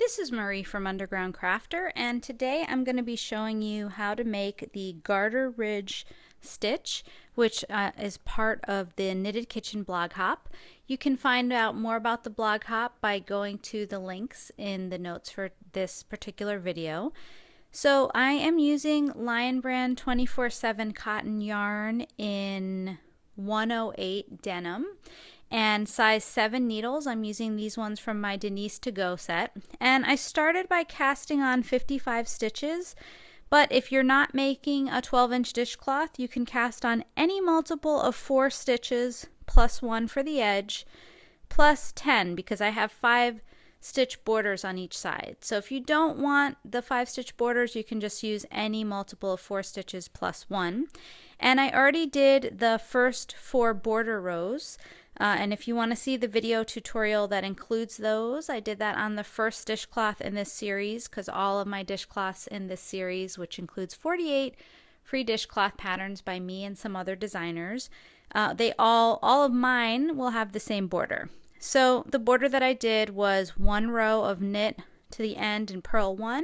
This is Marie from Underground Crafter, and today I'm going to be showing you how to make the garter ridge stitch, which is part of the Knitted Kitchen blog hop. You can find out more about the blog hop by going to the links in the notes for this particular video. So I am using Lion Brand 24/7 cotton yarn in 108 denim and size 7 needles. I'm using these ones from my Denise to go set, and I started by casting on 55 stitches, but if you're not making a 12-inch dishcloth, you can cast on any multiple of 4 stitches plus 1 for the edge plus 10 because I have 5 stitch borders on each side. So if you don't want the 5 stitch borders, you can just use any multiple of 4 stitches plus 1. And I already did the first 4 border rows. And if you want to see the video tutorial that includes those, I did that on the first dishcloth in this series, because all of my dishcloths in this series, which includes 48 free dishcloth patterns by me and some other designers, all of mine will have the same border. So the border that I did was 1 row of knit to the end and purl 1,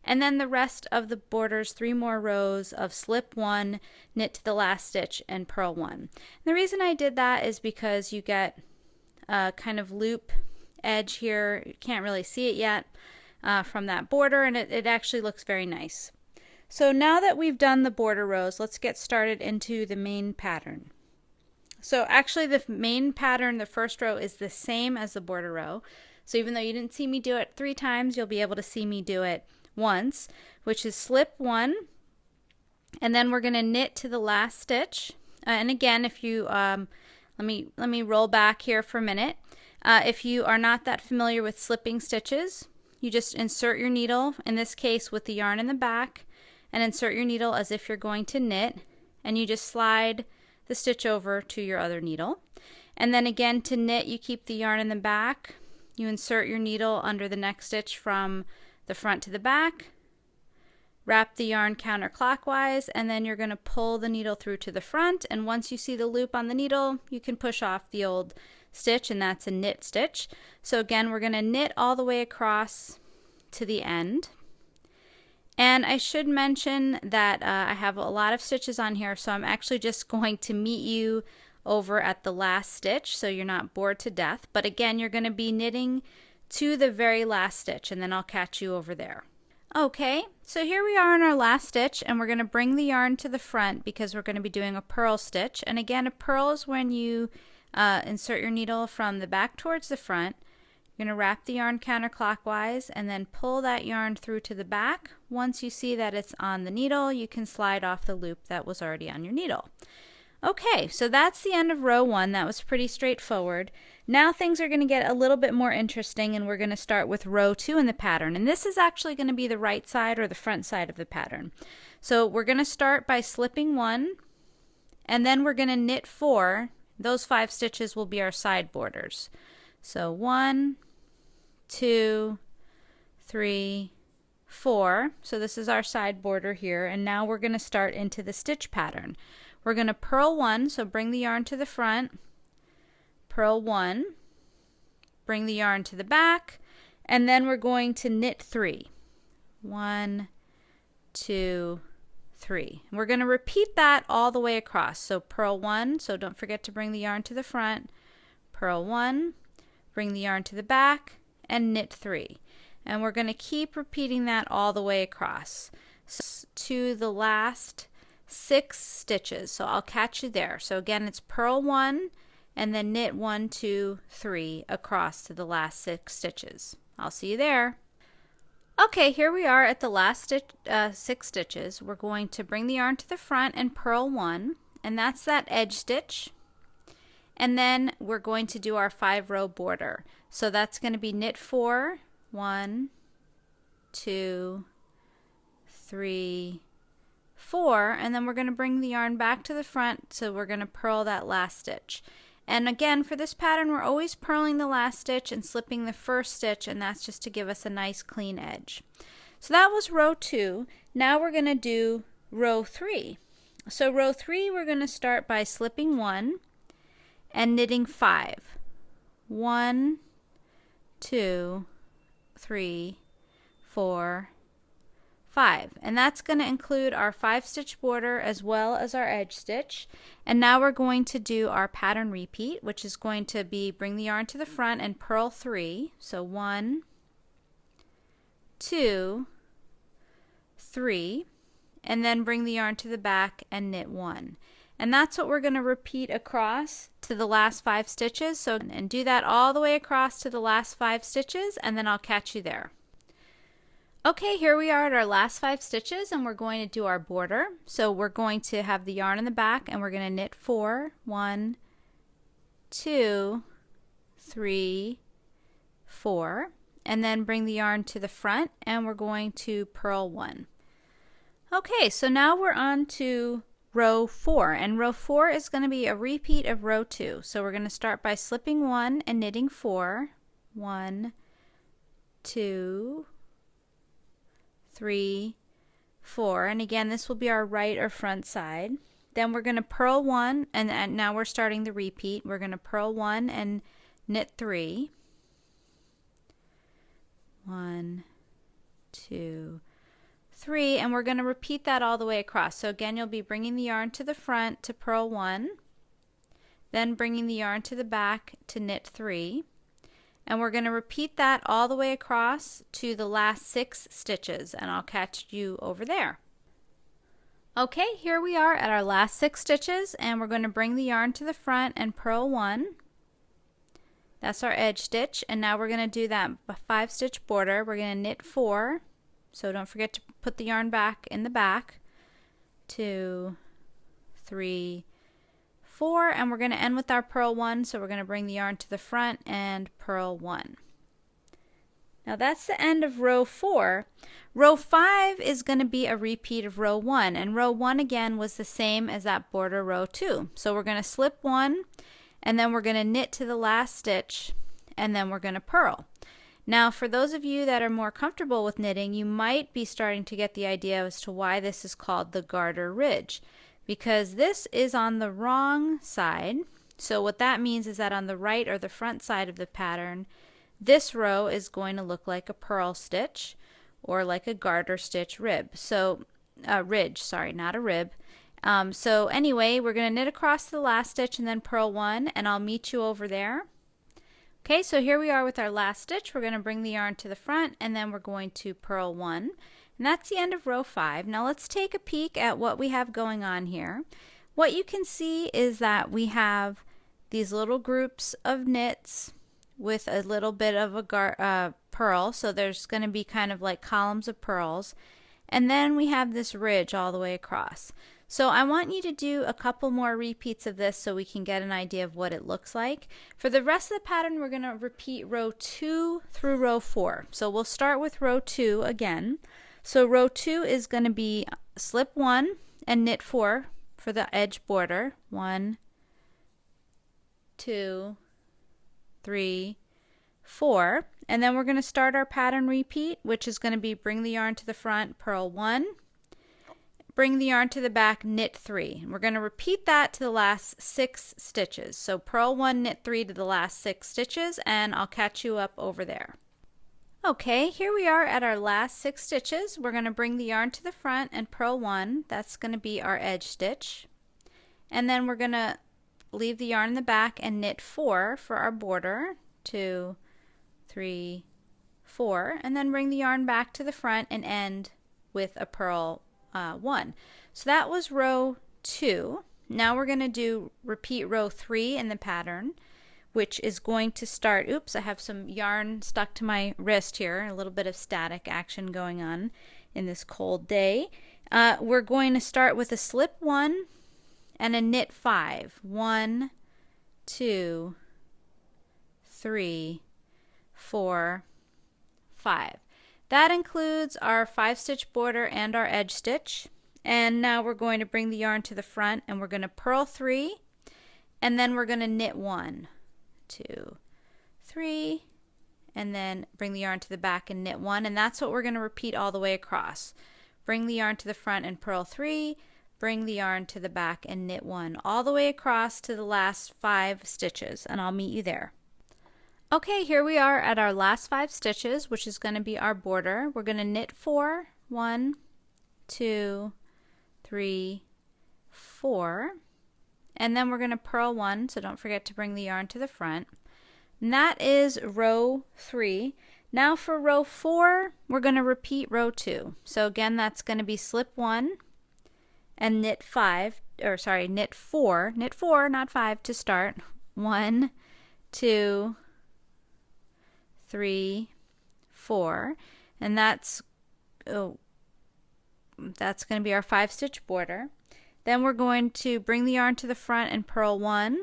and then the rest of the borders 3 more rows of slip 1, knit to the last stitch, and purl 1. And the reason I did that is because you get a kind of loop edge here. You can't really see it yet from that border, and it actually looks very nice. So now that we've done the border rows, let's get started into the main pattern. So actually the main pattern, the first row, is the same as the border row. So even though you didn't see me do it 3 times, you'll be able to see me do it once, which is slip 1, and then we're going to knit to the last stitch. And again, if you let me roll back here for a minute. If you are not that familiar with slipping stitches, you just insert your needle, in this case with the yarn in the back, and insert your needle as if you're going to knit, and you just slide the stitch over to your other needle. And then again, to knit, you keep the yarn in the back, you insert your needle under the next stitch from the front to the back, wrap the yarn counterclockwise, and then you're going to pull the needle through to the front, and once you see the loop on the needle, you can push off the old stitch, and that's a knit stitch. So again, we're going to knit all the way across to the end. And I should mention that I have a lot of stitches on here, so I'm actually just going to meet you over at the last stitch so you're not bored to death. But again, you're going to be knitting to the very last stitch, and then I'll catch you over there. Okay, so here we are in our last stitch, and we're going to bring the yarn to the front because we're going to be doing a purl stitch. And again, a purl is when you insert your needle from the back towards the front. You're going to wrap the yarn counterclockwise and then pull that yarn through to the back. Once you see that it's on the needle, you can slide off the loop that was already on your needle. Okay, so that's the end of row 1. That was pretty straightforward. Now things are going to get a little bit more interesting, and we're going to start with row 2 in the pattern. And this is actually going to be the right side or the front side of the pattern. So we're going to start by slipping 1, and then we're going to knit 4. Those 5 stitches will be our side borders. So 1, 2, 3, 4. So this is our side border here, and now we're going to start into the stitch pattern. We're going to purl 1, so bring the yarn to the front, purl 1, bring the yarn to the back, and then we're going to knit 3. 1, 2, 3. And we're going to repeat that all the way across. So purl 1, so don't forget to bring the yarn to the front, purl 1, bring the yarn to the back, and knit 3. And we're going to keep repeating that all the way across to the last 6 stitches. So I'll catch you there. So again, it's purl 1 and then knit 1, 2, 3 across to the last 6 stitches. I'll see you there. Okay, here we are at the last 6 stitches. We're going to bring the yarn to the front and purl 1, and that's that edge stitch. And then we're going to do our 5-row border. So that's going to be knit 4, 1, 2, 3, 4, and then we're going to bring the yarn back to the front, so we're going to purl that last stitch. And again, for this pattern, we're always purling the last stitch and slipping the first stitch, and that's just to give us a nice clean edge. So that was row 2. Now we're going to do row 3. So row 3, we're going to start by slipping 1 and knitting 5. 1, 2, 3, 4, 5. And that's going to include our 5-stitch border as well as our edge stitch. And now we're going to do our pattern repeat, which is going to be bring the yarn to the front and purl 3. So 1, 2, 3, and then bring the yarn to the back and knit 1. And that's what we're going to repeat across to the last 5 stitches. So, and do that all the way across to the last 5 stitches, and then I'll catch you there. Okay, here we are at our last 5 stitches, and we're going to do our border. So we're going to have the yarn in the back, and we're going to knit 4, 1, 2, 3, 4, and then bring the yarn to the front, and we're going to purl 1. Okay, so now we're on to row 4, and row 4 is going to be a repeat of row 2. So we're going to start by slipping 1 and knitting 4, 1, 2, 3, 4, and again this will be our right or front side. Then we're going to purl 1, and now we're starting the repeat. We're going to purl 1 and knit 3, 1, 2, 3, and we're going to repeat that all the way across. So again, you'll be bringing the yarn to the front to purl 1, then bringing the yarn to the back to knit 3, and we're going to repeat that all the way across to the last 6 stitches, and I'll catch you over there. Okay, here we are at our last 6 stitches, and we're going to bring the yarn to the front and purl 1. That's our edge stitch, and now we're going to do that 5-stitch border. We're going to knit 4. So don't forget to put the yarn back in the back. 2, 3, 4, and we're going to end with our purl 1. So we're going to bring the yarn to the front and purl 1. Now that's the end of row 4. Row 5 is going to be a repeat of row 1, and row 1 again was the same as that border row 2. So we're going to slip 1, and then we're going to knit to the last stitch, and then we're going to purl. Now for those of you that are more comfortable with knitting, you might be starting to get the idea as to why this is called the garter ridge, because this is on the wrong side. So what that means is that on the right or the front side of the pattern, this row is going to look like a purl stitch or like a garter stitch rib. So ridge, sorry, not a rib. So anyway, we're going to knit across the last stitch and then purl 1, and I'll meet you over there. Okay, so here we are with our last stitch. We're going to bring the yarn to the front, and then we're going to purl 1. And that's the end of row 5. Now let's take a peek at what we have going on here. What you can see is that we have these little groups of knits with a little bit of a purl. So there's going to be kind of like columns of purls. And then we have this ridge all the way across. So I want you to do a couple more repeats of this so we can get an idea of what it looks like. For the rest of the pattern, we're going to repeat row 2 through row 4. So we'll start with row 2 again. So row 2 is going to be slip 1 and knit 4 for the edge border. 1, 2, 3, 4. And then we're going to start our pattern repeat, which is going to be bring the yarn to the front, purl 1. Bring the yarn to the back, knit 3. We're going to repeat that to the last 6 stitches. So purl 1, knit 3 to the last 6 stitches, and I'll catch you up over there. Okay, here we are at our last 6 stitches. We're going to bring the yarn to the front and purl 1. That's going to be our edge stitch. And then we're going to leave the yarn in the back and knit 4 for our border. 2, 3, 4. And then bring the yarn back to the front and end with a purl 1. So that was row 2. Now we're going to repeat row 3 in the pattern, which is going to start, oops, I have some yarn stuck to my wrist here, a little bit of static action going on in this cold day. We're going to start with a slip 1 and a knit 5. 1, 2, 3, 4, 5. That includes our 5-stitch border and our edge stitch. And now we're going to bring the yarn to the front and we're going to purl 3, and then we're going to knit 1, 2, 3, and then bring the yarn to the back and knit 1, and that's what we're going to repeat all the way across. Bring the yarn to the front and purl 3, bring the yarn to the back and knit 1, all the way across to the last 5 stitches, and I'll meet you there. Okay, here we are at our last 5 stitches, which is going to be our border. We're going to knit 4, 1, 2, 3, 4, and then we're going to purl 1, so don't forget to bring the yarn to the front. And that is row 3. Now for row 4, we're going to repeat row 2. So again, that's going to be slip 1 and knit 4, not 5 to start. 1, 2, 3, 4, and that's going to be our 5-stitch border. Then we're going to bring the yarn to the front and purl 1,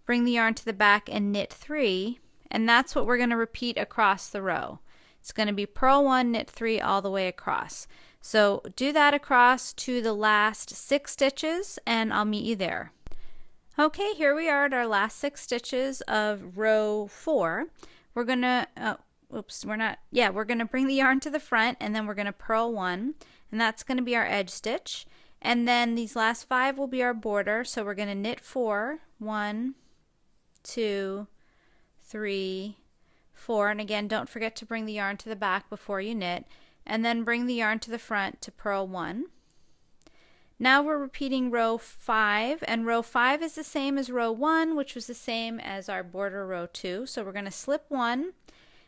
bring the yarn to the back and knit 3, and that's what we're going to repeat across the row. It's going to be purl 1, knit 3 all the way across. So do that across to the last 6 stitches and I'll meet you there. Okay, here we are at our last 6 stitches of row 4. We're gonna, we're gonna bring the yarn to the front and then we're gonna purl 1, and that's gonna be our edge stitch. And then these last 5 will be our border, so we're gonna knit 4, 1, 2, 3, 4, and again, don't forget to bring the yarn to the back before you knit, and then bring the yarn to the front to purl 1. Now we're repeating row 5, and row 5 is the same as row 1, which was the same as our border row 2. So we're going to slip 1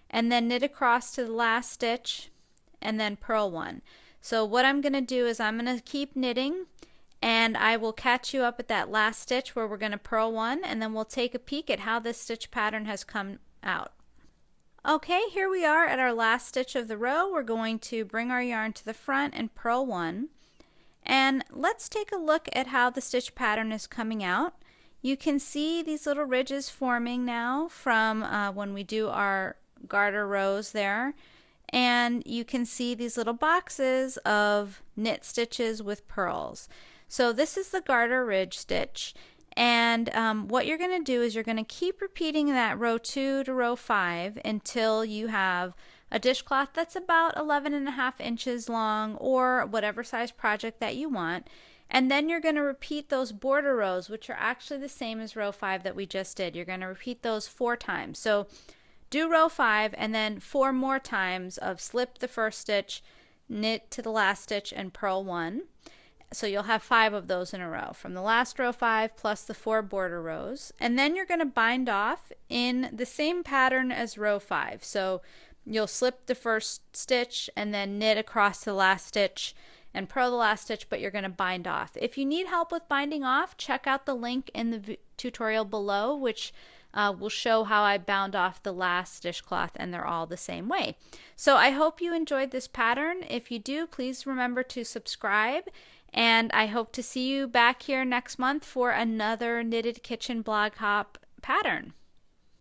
and then knit across to the last stitch and then purl 1. So what I'm going to do is I'm going to keep knitting and I will catch you up at that last stitch where we're going to purl 1, and then we'll take a peek at how this stitch pattern has come out. Okay, here we are at our last stitch of the row. We're going to bring our yarn to the front and purl 1. And let's take a look at how the stitch pattern is coming out. You can see these little ridges forming now from when we do our garter rows there. And you can see these little boxes of knit stitches with purls. So this is the garter ridge stitch. And what you're going to do is you're going to keep repeating that row 2 to row 5 until you have a dishcloth that's about 11.5 inches long, or whatever size project that you want. And then you're going to repeat those border rows, which are actually the same as row 5 that we just did. You're going to repeat those 4 times. So do row 5 and then 4 more times of slip the first stitch, knit to the last stitch, and purl 1. So you'll have 5 of those in a row from the last row 5 plus the 4 border rows. And then you're going to bind off in the same pattern as row 5. So you'll slip the first stitch and then knit across the last stitch and purl the last stitch, but you're going to bind off. If you need help with binding off, check out the link in the tutorial below, which will show how I bound off the last dishcloth, and they're all the same way. So I hope you enjoyed this pattern. If you do, please remember to subscribe, and I hope to see you back here next month for another Knitted Kitchen Blog Hop pattern.